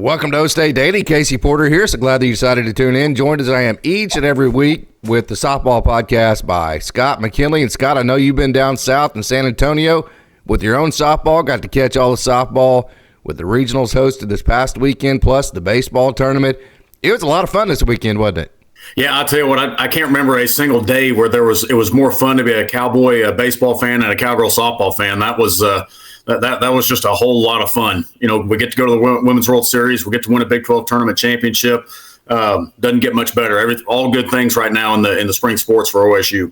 Welcome to OKState Daily. Casey Porter here. So glad that you decided to tune in. Joined as I am each and every week with the softball podcast by Scott McKinley. And Scott, I know you've been down south in San Antonio with your own softball. Got to catch all the softball with the regionals hosted this past weekend, plus the baseball tournament. It was a lot of fun this weekend, wasn't it? Yeah, I'll tell you what, I can't remember a single day where it was more fun to be a Cowboy baseball fan and a Cowgirl softball fan. That was that was just a whole lot of fun. You know, we get to go to the Women's World Series. We get to win a Big 12 tournament championship. Doesn't get much better. All good things right now in the spring sports for OSU.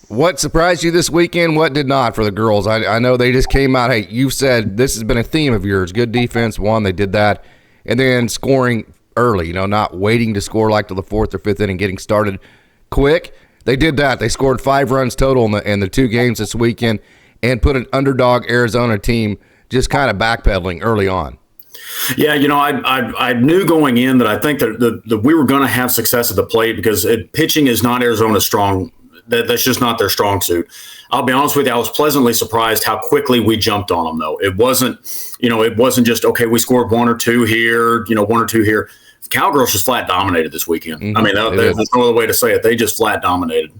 What surprised you this weekend? What did not for the girls? I know they just came out. Hey, you've said this has been a theme of yours. Good defense, one, they did that. And then scoring early, not waiting to score like to the fourth or fifth inning, getting started quick. They did that. They scored 5 runs total in the 2 games this weekend and put an underdog Arizona team just kind of backpedaling early on. Yeah, I knew going in that I think that we were going to have success at the plate because pitching is not Arizona's strong. That's just not their strong suit. I'll be honest with you, I was pleasantly surprised how quickly we jumped on them, though. It wasn't just, okay, we scored 1 or 2 here, 1 or 2 here. Cowgirls just flat dominated this weekend. Mm-hmm. I mean, there's no other way to say it. They just flat dominated.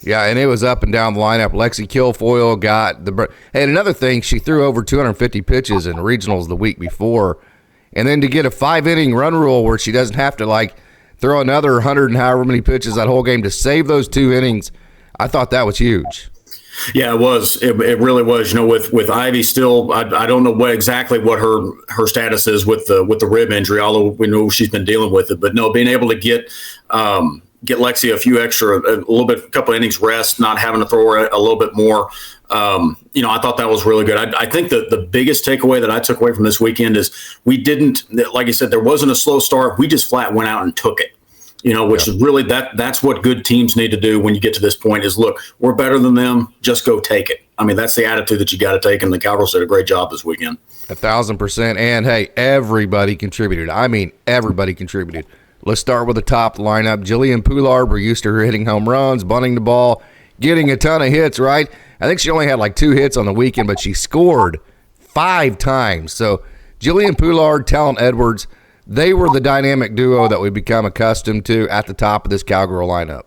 Yeah, and it was up and down the lineup. Lexi Kilfoyle got the – and another thing, she threw over 250 pitches in regionals the week before. And then to get a 5-inning run rule where she doesn't have to, throw another 100 and however many pitches that whole game to save those 2 innings, I thought that was huge. Yeah, it was. It really was. With Ivy still, I don't know exactly what her status is with the rib injury, although we know she's been dealing with it. But no, being able to get Lexi a couple innings rest, not having to throw her a little bit more. I thought that was really good. I think that the biggest takeaway that I took away from this weekend is we didn't, like you said, there wasn't a slow start. We just flat went out and took it. Which is really that's what good teams need to do when you get to this point is, look, we're better than them. Just go take it. I mean, that's the attitude that you got to take, and the Cowgirls did a great job this weekend. 1,000%. And, hey, everybody contributed. I mean, everybody contributed. Let's start with the top lineup. Jillian Poulard, we're used to her hitting home runs, bunting the ball, getting a ton of hits, right? I think she only had 2 hits on the weekend, but she scored 5 times. So Jillian Poulard, Talon Edwards, they were the dynamic duo that we've become accustomed to at the top of this Cowgirl lineup.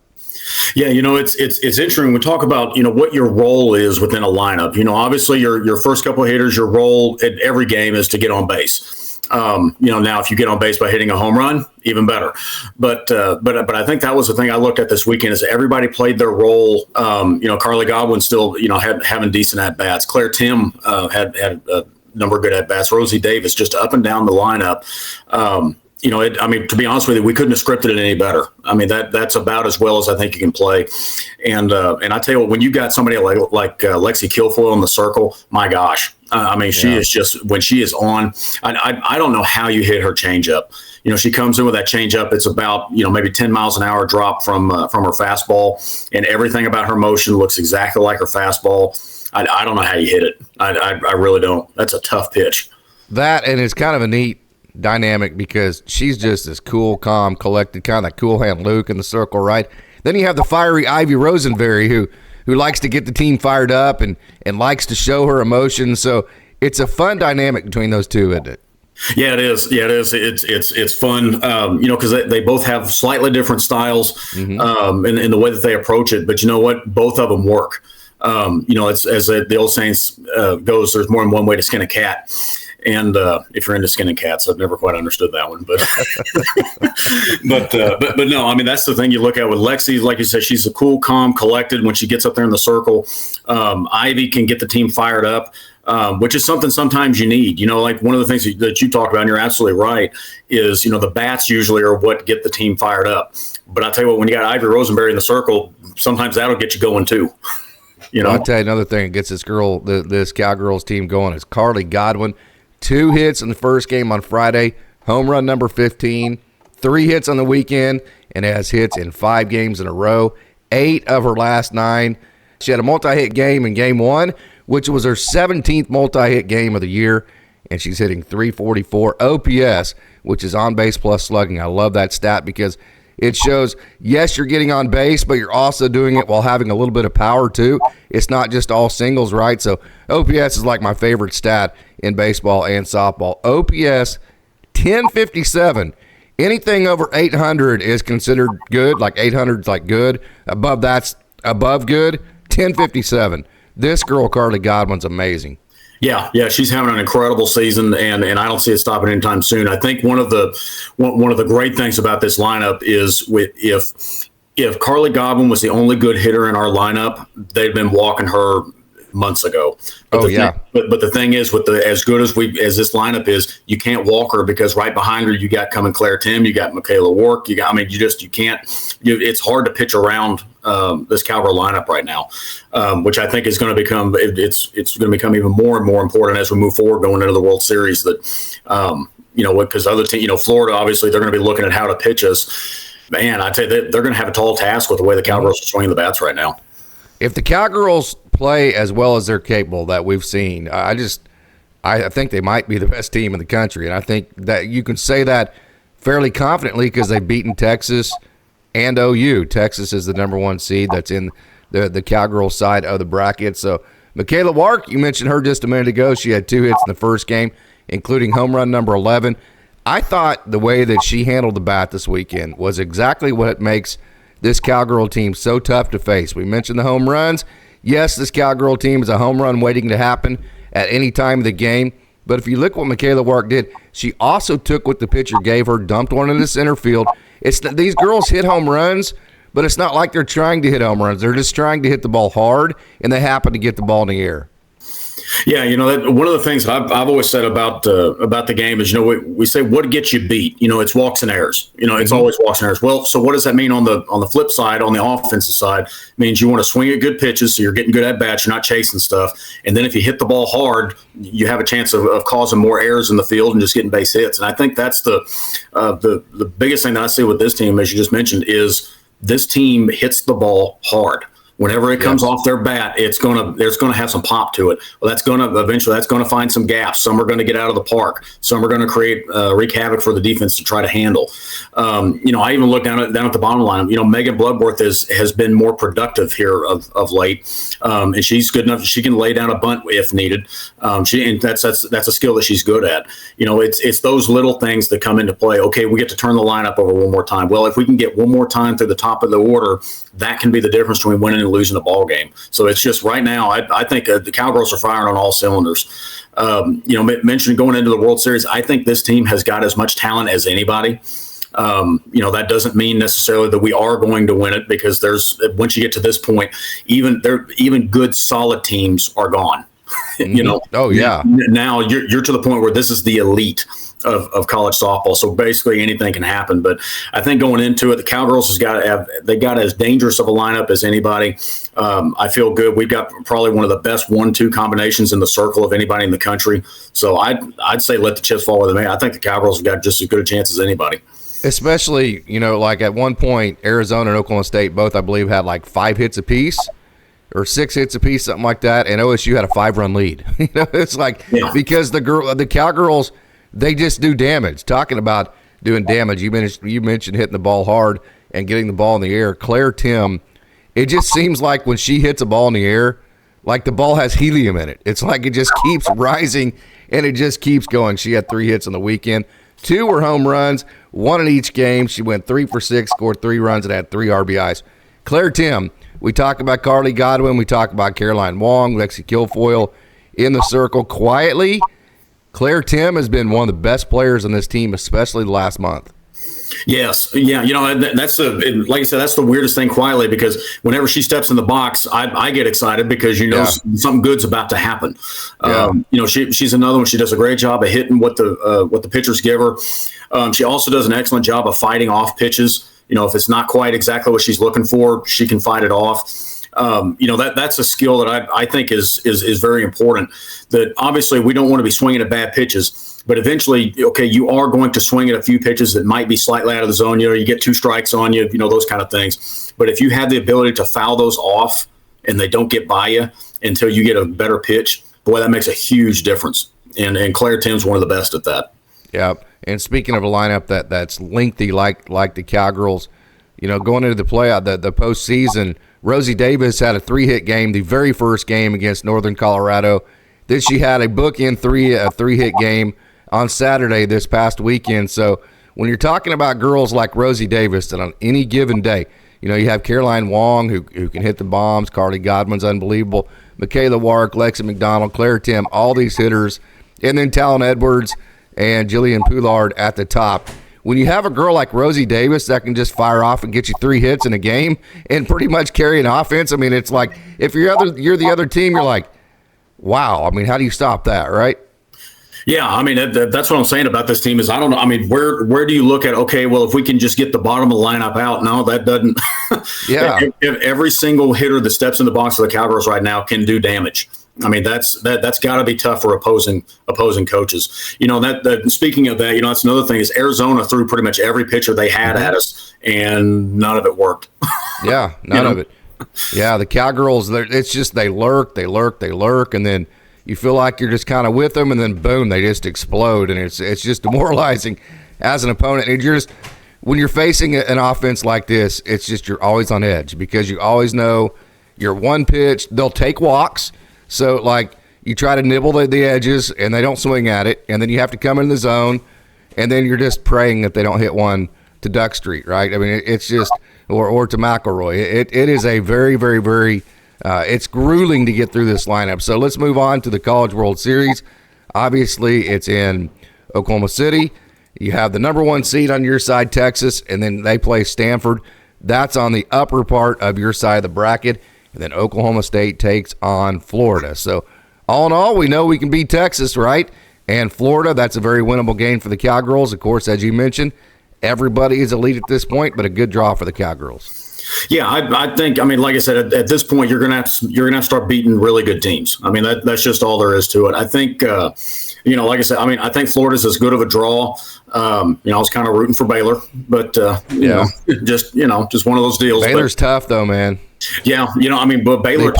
Yeah, it's interesting. We talk about, what your role is within a lineup. Obviously your first couple of hitters, your role at every game is to get on base. Now if you get on base by hitting a home run, even better. But I think that was the thing I looked at this weekend is everybody played their role. Carly Godwin still, having decent at bats. Claire Tim had a number of good at bats. Rosie Davis just up and down the lineup. To be honest with you, we couldn't have scripted it any better. I mean, that's about as well as I think you can play. And I tell you what, when you got somebody like Lexi Kilfoyle in the circle, my gosh. She is just, when she is on, I don't know how you hit her changeup. She comes in with that changeup. It's about, maybe 10 miles an hour drop from her fastball, and everything about her motion looks exactly like her fastball. I don't know how you hit it. I really don't. That's a tough pitch. That, and it's kind of a neat dynamic because she's just this cool, calm, collected, kind of that cool hand Luke in the circle, right? Then you have the fiery Ivy Rosenberry who likes to get the team fired up and likes to show her emotions. So it's a fun dynamic between those two, isn't it? Yeah, it is. It's fun, because they both have slightly different styles in the way that they approach it. But you know what? Both of them work. It's as the old saying goes, there's more than one way to skin a cat. And if you're into skinning cats, I've never quite understood that one. But no, I mean, that's the thing you look at with Lexi. Like you said, she's a cool, calm, collected when she gets up there in the circle. Ivy can get the team fired up, which is something sometimes you need. Like one of the things that you talked about, and you're absolutely right, is, the bats usually are what get the team fired up. But I'll tell you what, when you got Ivy Rosenberry in the circle, sometimes that'll get you going too. I'll tell you another thing that gets this Cowgirls team going is Carly Godwin. 2 hits in the first game on Friday, home run number 15, 3 hits on the weekend, and has hits in 5 games in a row, 8 of her last 9. She had a multi-hit game in game 1, which was her 17th multi-hit game of the year, and she's hitting .344 OPS, which is on base plus slugging. I love that stat because it shows, yes, you're getting on base, but you're also doing it while having a little bit of power too. It's not just all singles, right? So OPS is like my favorite stat in baseball and softball. OPS 1057. Anything over 800 is considered good. Like 800 is like good. Above that's above good. 1057. This girl, Carly Godwin's amazing. Yeah, she's having an incredible season, and I don't see it stopping anytime soon. I think one of the great things about this lineup is if Carly Godwin was the only good hitter in our lineup, they'd been walking her months ago. But the thing is, with as good as this lineup is, you can't walk her, because right behind her you got coming Claire Tim, you got Michaela Work, you can't. It's hard to pitch around this Cowgirl lineup right now, which I think is going to become it's going to become even more and more important as we move forward going into the World Series. That because other teams, Florida, obviously they're going to be looking at how to pitch us. Man, I tell you, they're going to have a tall task with the way the Cowgirls are swinging the bats right now. If the Cowgirls play as well as they're capable that we've seen, I think they might be the best team in the country, and I think that you can say that fairly confidently because they've beaten Texas and OU. Texas is the number 1 seed that's in the Cowgirl side of the bracket. So Michaela Wark, you mentioned her just a minute ago. She had 2 hits in the first game, including home run number 11. I thought the way that she handled the bat this weekend was exactly what makes this Cowgirl team so tough to face. We mentioned the home runs. Yes, this Cowgirl team is a home run waiting to happen at any time of the game. But if you look what Michaela Wark did, she also took what the pitcher gave her, dumped one in the center field. These girls hit home runs, but it's not like they're trying to hit home runs. They're just trying to hit the ball hard, and they happen to get the ball in the air. Yeah, one of the things that I've always said about the game is, we say what gets you beat. It's walks and errors. It's always walks and errors. Well, so what does that mean on the flip side, on the offensive side? It means you want to swing at good pitches, so you're getting good at bats, you're not chasing stuff. And then if you hit the ball hard, you have a chance of causing more errors in the field and just getting base hits. And I think that's the biggest thing that I see with this team, as you just mentioned, is this team hits the ball hard. Whenever it comes off there's gonna have some pop to it. Well, that's gonna find some gaps. Some are gonna get out of the park. Some are gonna wreak havoc for the defense to try to handle. I even look down at the bottom line. Megan Bloodworth has been more productive here of late, and she's good enough. She can lay down a bunt if needed. That's a skill that she's good at. It's those little things that come into play. Okay, we get to turn the lineup over one more time. Well, if we can get one more time through the top of the order, that can be the difference between winning and losing a ball game. So it's just right now, I think the Cowgirls are firing on all cylinders. Mentioning going into the World Series, I think this team has got as much talent as anybody. That doesn't mean necessarily that we are going to win it, because once you get to this point, even good solid teams are gone. Oh yeah. Now you're to the point where this is the elite of college softball. So basically anything can happen. But I think going into it, the Cowgirls got as dangerous of a lineup as anybody. I feel good. We've got probably one of the best 1-2 combinations in the circle of anybody in the country. So I'd say let the chips fall where they may. I think the Cowgirls have got just as good a chance as anybody. Especially, like at one point, Arizona and Oklahoma State both, I believe, had like 5 hits apiece. Or 6 hits apiece, something like that, and OSU had a 5-run lead. It's like because the Cowgirls, they just do damage. Talking about doing damage, you mentioned hitting the ball hard and getting the ball in the air. Claire Tim, it just seems like when she hits a ball in the air, like the ball has helium in it. It's like it just keeps rising and it just keeps going. She had 3 hits on the weekend. 2 were home runs, 1 in each game. She went 3 for 6, scored 3 runs, and had 3 RBIs. Claire Tim. We talk about Carly Godwin. We talk about Caroline Wong, Lexi Kilfoyle in the circle. Quietly, Claire Tim has been one of the best players on this team, especially the last month. Yes. Yeah. That's like I said, that's the weirdest thing quietly, because whenever she steps in the box, I get excited because, something good's about to happen. She's another one. She does a great job of hitting what the pitchers give her. She also does an excellent job of fighting off pitches. If it's not quite exactly what she's looking for, she can fight it off. That's a skill that I think is very important. That obviously we don't want to be swinging at bad pitches, but eventually, you are going to swing at a few pitches that might be slightly out of the zone. You get 2 strikes on you, those kind of things. But if you have the ability to foul those off and they don't get by you until you get a better pitch, boy, that makes a huge difference. And Claire Tim's one of the best at that. Yeah. And speaking of a lineup that's lengthy, like the Cowgirls, going into the playoff, the postseason, Rosie Davis had a 3-hit game, the very first game against Northern Colorado. Then she had a bookend 3-hit game on Saturday this past weekend. So when you're talking about girls like Rosie Davis, and on any given day, you know, you have Caroline Wong who can hit the bombs. Carly Godwin's unbelievable. Michaela Wark, Lexi McDonald, Claire Tim, all these hitters. And then Talon Edwards and Jillian Poulard at the top. When you have a girl like Rosie Davis that can just fire off and get you 3 hits in a game and pretty much carry an offense, I mean, it's like if you're the other team, you're like, wow. I mean, how do you stop that, right? Yeah, I mean, that's what I'm saying about this team is I don't know. I mean, where do you look at, okay, well, if we can just get the bottom of the lineup out, no, that doesn't. Yeah. if every single hitter that steps in the box of the Cowgirls right now can do damage. I mean, that's got to be tough for opposing coaches. You know, that speaking of that, you know, that's another thing is Arizona threw pretty much every pitcher they had at us, and none of it worked. Yeah, none of it. Yeah, the Cowgirls, it's just they lurk, and then you feel like you're just kind of with them, and then boom, they just explode, and it's just demoralizing as an opponent. And when you're facing an offense like this, it's just you're always on edge because you always know your one pitch, they'll take walks. So, like, you try to nibble the edges, and they don't swing at it, and then you have to come in the zone, and then you're just praying that they don't hit one to Duck Street, right? I mean, it's just or to McElroy. It is a very, very, very it's grueling to get through this lineup. So let's move on to the College World Series. Obviously, it's in Oklahoma City. You have the number 1 seed on your side, Texas, and then they play Stanford. That's on the upper part of your side of the bracket. And then Oklahoma State takes on Florida. So all in all, we know we can beat Texas, right? And Florida, that's a very winnable game for the Cowgirls. Of course, as you mentioned, everybody is elite at this point, but a good draw for the Cowgirls. Yeah, I think. I mean, like I said, at this point, you're gonna have to start beating really good teams. I mean, that's just all there is to it. I think, you know, like I said, I mean, I think Florida's as good of a draw. You know, I was kind of rooting for Baylor, but just one of those deals. Baylor's tough though, man. Yeah, you know, I mean, but Baylor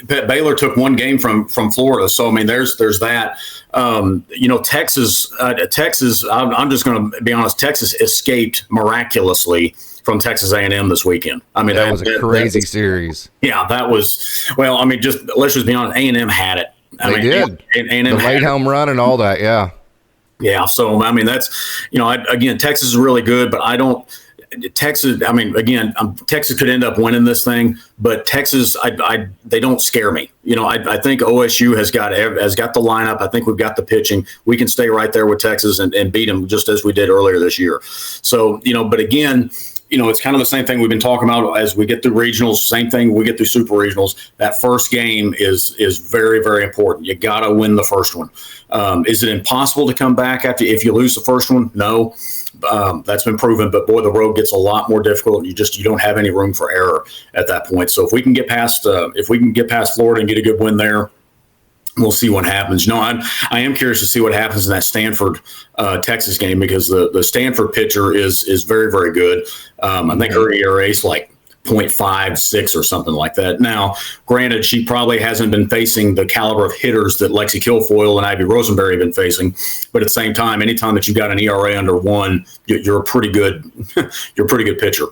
Baylor took one game from Florida, so I mean, there's that. You know, Texas. I'm just going to be honest. Texas escaped miraculously from Texas A&M this weekend. I mean, that was a crazy series. Yeah, that was. Well, I mean, let's just be honest. A&M had it. They did. A&M the late home run and all that. Yeah. Yeah. So I mean, that's, you know, again, Texas is really good, but I don't. Texas, I mean, again, Texas could end up winning this thing, but Texas, they don't scare me. You know, I think OSU has got the lineup. I think we've got the pitching. We can stay right there with Texas and beat them just as we did earlier this year. So, you know, but again, you know, it's kind of the same thing we've been talking about as we get through regionals. Same thing we get through super regionals. That first game is very, very important. You got to win the first one. Is it impossible to come back if you lose the first one? No. That's been proven, but boy, the road gets a lot more difficult. You don't have any room for error at that point. So if we can get past Florida and get a good win there, we'll see what happens. You know, I am curious to see what happens in that Stanford Texas game because the Stanford pitcher is very, very good. I think her ERA is like 0.56 or something like that. Now, granted, she probably hasn't been facing the caliber of hitters that Lexi Kilfoyle and Ivy Rosenberry have been facing. But at the same time, anytime that you've got an ERA under 1, you're a pretty good pitcher.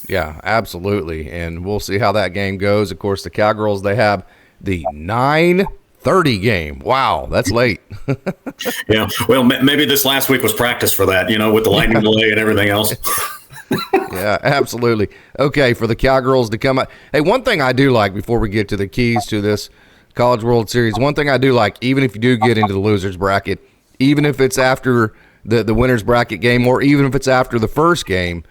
Yeah, absolutely. And we'll see how that game goes. Of course, the Cowgirls, they have the 9:30 game. Wow, that's late. Yeah. Well, maybe this last week was practice for that, you know, with the lightning delay and everything else. Yeah, absolutely. Okay, for the Cowgirls to come out. Hey, one thing I do like before we get to the keys to this College World Series, one thing I do like, even if you do get into the loser's bracket, even if it's after the winner's bracket game or even if it's after the first game,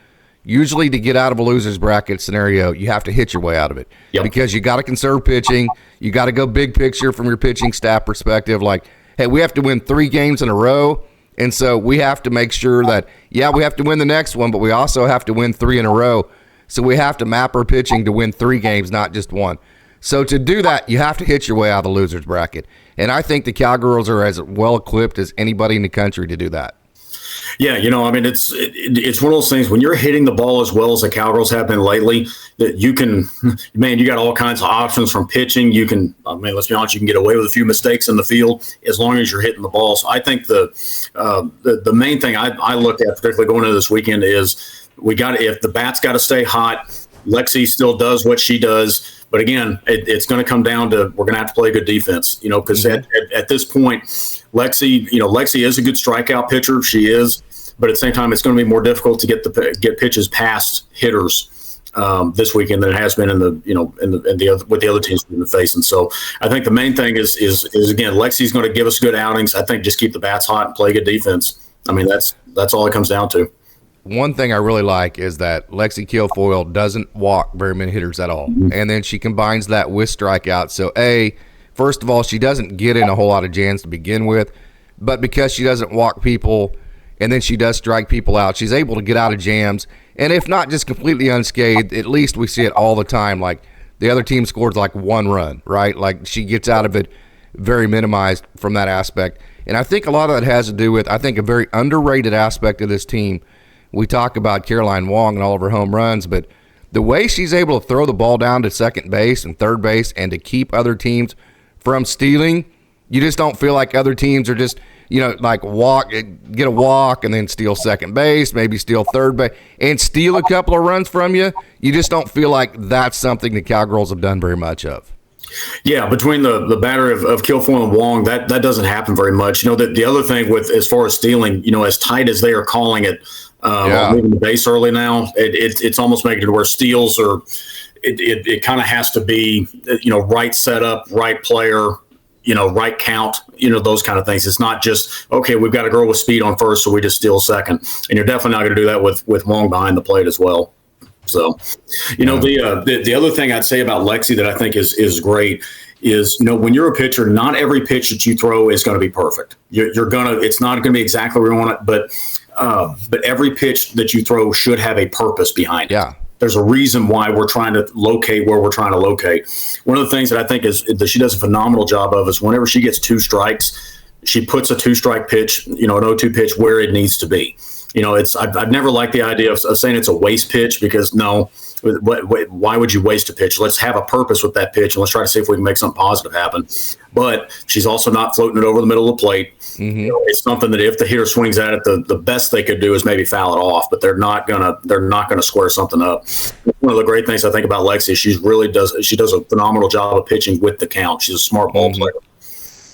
usually to get out of a loser's bracket scenario, you have to hit your way out of it. Yep. Because you got to conserve pitching. You got to go big picture from your pitching staff perspective. Like, hey, we have to win 3 games in a row. And so we have to make sure that, yeah, we have to win the next one, but we also have to win 3 in a row. So we have to map our pitching to win 3 games, not just 1. So to do that, you have to hit your way out of the loser's bracket. And I think the Cowgirls are as well equipped as anybody in the country to do that. Yeah, you know, I mean, it's one of those things when you're hitting the ball as well as the Cowgirls have been lately, that you can, man, you got all kinds of options from pitching. You can, I mean, let's be honest, you can get away with a few mistakes in the field as long as you're hitting the ball. So I think the main thing I look at, particularly going into this weekend, is if the bat's got to stay hot. Lexi still does what she does. But again, it's going to come down to we're going to have to play good defense, because at this point, Lexi is a good strikeout pitcher. She is. But at the same time, it's going to be more difficult to get pitches past hitters this weekend than it has been with the other teams we've been facing. So I think the main thing is again, Lexi's going to give us good outings. I think just keep the bats hot and play good defense. I mean, that's all it comes down to. One thing I really like is that Lexi Kilfoyle doesn't walk very many hitters at all. Mm-hmm. And then she combines that with strikeouts. So, first of all, she doesn't get in a whole lot of jams to begin with, but because she doesn't walk people and then she does strike people out, she's able to get out of jams. And if not just completely unscathed, at least we see it all the time. Like the other team scores like one run, right? Like she gets out of it very minimized from that aspect. And I think a lot of that has to do with, I think, a very underrated aspect of this team. We talk about Caroline Wong and all of her home runs, but the way she's able to throw the ball down to second base and third base and to keep other teams from stealing, you just don't feel like other teams are just, like get a walk and then steal second base, maybe steal third base, and steal a couple of runs from you. You just don't feel like that's something the Cowgirls have done very much of. Yeah, between the batter of Kilfoyle and Wong, that doesn't happen very much. The other thing with as far as stealing, as tight as they are calling it, moving the base early now, it's almost making it where steals are. It kind of has to be right setup, right player, right count, those kind of things. It's not just, okay, we've got a girl with speed on first, so we just steal second. And you're definitely not going to do that with Wong behind the plate as well. So, the other thing I'd say about Lexi that I think is great is, when you're a pitcher, not every pitch that you throw is going to be perfect. It's not going to be exactly where you want it, but every pitch that you throw should have a purpose behind it. Yeah. There's a reason why we're trying to locate where we're trying to locate. One of the things that I think is that she does a phenomenal job of is whenever she gets two strikes, she puts a 2-strike pitch, an 0-2 pitch where it needs to be. I've never liked the idea of saying it's a waste pitch, because no, why would you waste a pitch? Let's have a purpose with that pitch, and let's try to see if we can make something positive happen. But she's also not floating it over the middle of the plate. Mm-hmm. It's something that if the hitter swings at it, the best they could do is maybe foul it off, but they're not gonna square something up. One of the great things I think about Lexi is she does a phenomenal job of pitching with the count. She's a smart ball player.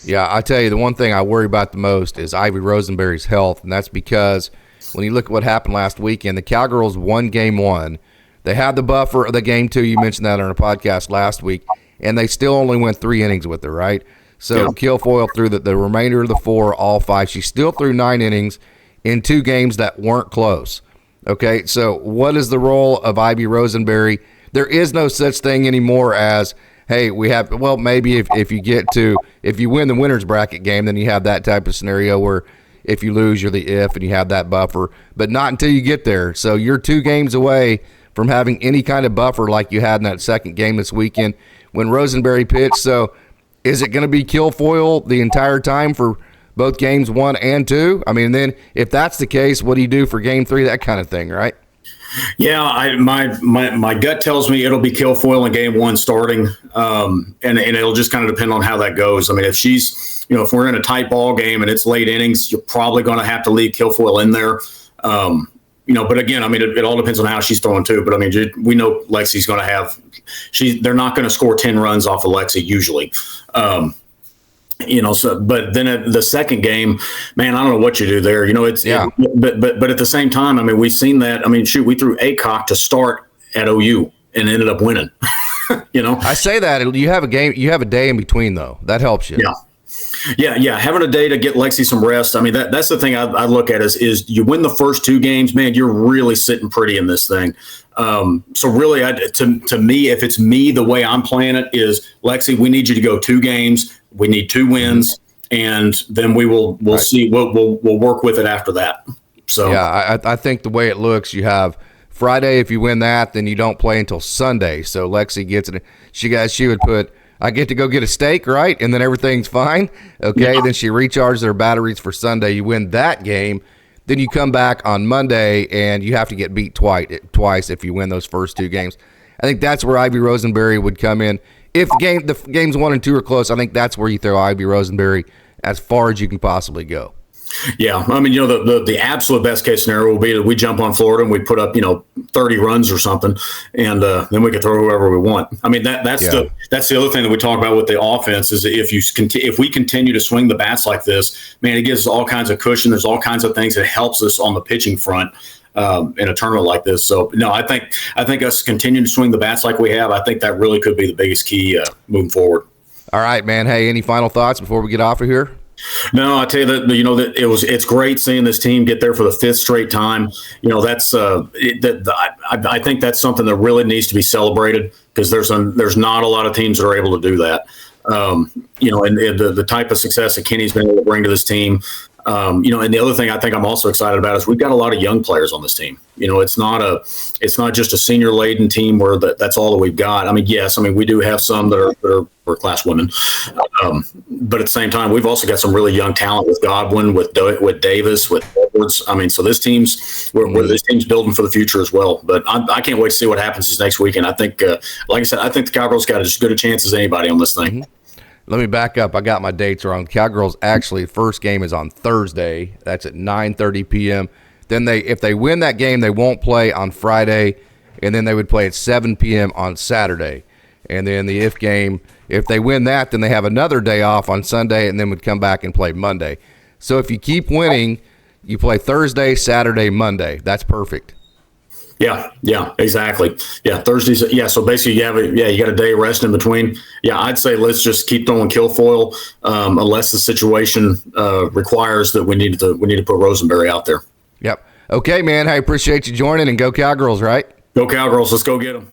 Yeah, I tell you, the one thing I worry about the most is Ivy Rosenberry's health, and that's because when you look at what happened last weekend, the Cowgirls won game 1. They had the buffer of the game 2. You mentioned that on a podcast last week, and they still only went 3 innings with her, right? So Kilfoyle threw the remainder of the 4, all 5. She still threw 9 innings in 2 games that weren't close. Okay, so what is the role of Ivy Rosenberry? There is no such thing anymore as, hey, maybe if you win the winner's bracket game, then you have that type of scenario where if you lose, you're the if, and you have that buffer, but not until you get there. So you're 2 games away from having any kind of buffer like you had in that second game this weekend when Rosenberry pitched. So is it going to be Kilfoyle the entire time for both games 1 and 2? I mean, then if that's the case, what do you do for game 3? That kind of thing, right? Yeah, my gut tells me it'll be Kilfoyle in game 1 starting, and it'll just kind of depend on how that goes. I mean, if she's, if we're in a tight ball game and it's late innings, you're probably going to have to leave Kilfoyle in there. But again, I mean, it all depends on how she's throwing too. But I mean, we know Lexi's going to have. They're not going to score 10 runs off of Lexi usually. But then at the second game, man, I don't know what you do there. But at the same time, I mean, we've seen that. I mean, we threw ACOC to start at OU and ended up winning. I say that you have a game, you have a day in between though. That helps you. Yeah. Having a day to get Lexi some rest. I mean, that's the thing I look at is you win the first 2 games, man, you're really sitting pretty in this thing. So really, to me, if it's me, the way I'm playing it is, Lexi, we need you to go 2 games. We need 2 wins, and then we'll see. We'll work with it after that. So yeah, I think the way it looks, you have Friday. If you win that, then you don't play until Sunday. So Lexi gets it. She would put, I get to go get a steak, right? And then everything's fine. Okay. Yeah. Then she recharges her batteries for Sunday. You win that game. Then you come back on Monday and you have to get beat twice if you win those first 2 games. I think that's where Ivy Rosenberry would come in. If the games 1 and 2 are close, I think that's where you throw Ivy Rosenberry as far as you can possibly go. Yeah, I mean, the absolute best case scenario will be that we jump on Florida and we put up, 30 runs or something, and then we could throw whoever we want. I mean, that's the other thing that we talk about with the offense is if we continue to swing the bats like this, man, it gives us all kinds of cushion. There's all kinds of things that helps us on the pitching front in a tournament like this. So no, I think us continuing to swing the bats like we have, I think that really could be the biggest key moving forward. All right, man. Hey, any final thoughts before we get off of here? No, I tell you that it's great seeing this team get there for the 5th straight time. That's I think that's something that really needs to be celebrated because there's not a lot of teams that are able to do that. And the type of success that Kenny's been able to bring to this team. And the other thing I think I'm also excited about is we've got a lot of young players on this team. It's not just a senior laden team where that's all that we've got. I mean, yes, we do have some that are class women, but at the same time, we've also got some really young talent with Godwin, with Davis, with Edwards. So this team's this team's building for the future as well. But I can't wait to see what happens this next weekend. I think, like I said, I think the Cowgirls got as good a chance as anybody on this thing. Mm-hmm. Let me back up. I got my dates wrong. Cowgirls actually first game is on Thursday. That's at 9:30 p.m. Then if they win that game, they won't play on Friday, and then they would play at 7 p.m. on Saturday. And then the game, if they win that, then they have another day off on Sunday and then would come back and play Monday. So if you keep winning, you play Thursday, Saturday, Monday. That's perfect. Yeah, exactly. Yeah, Thursdays. Yeah, so basically, you got a day rest in between. Yeah, I'd say let's just keep throwing Kilfoyle unless the situation requires that we need to put Rosenberry out there. Yep. Okay, man. I appreciate you joining, and go Cowgirls, right? Go Cowgirls. Let's go get them.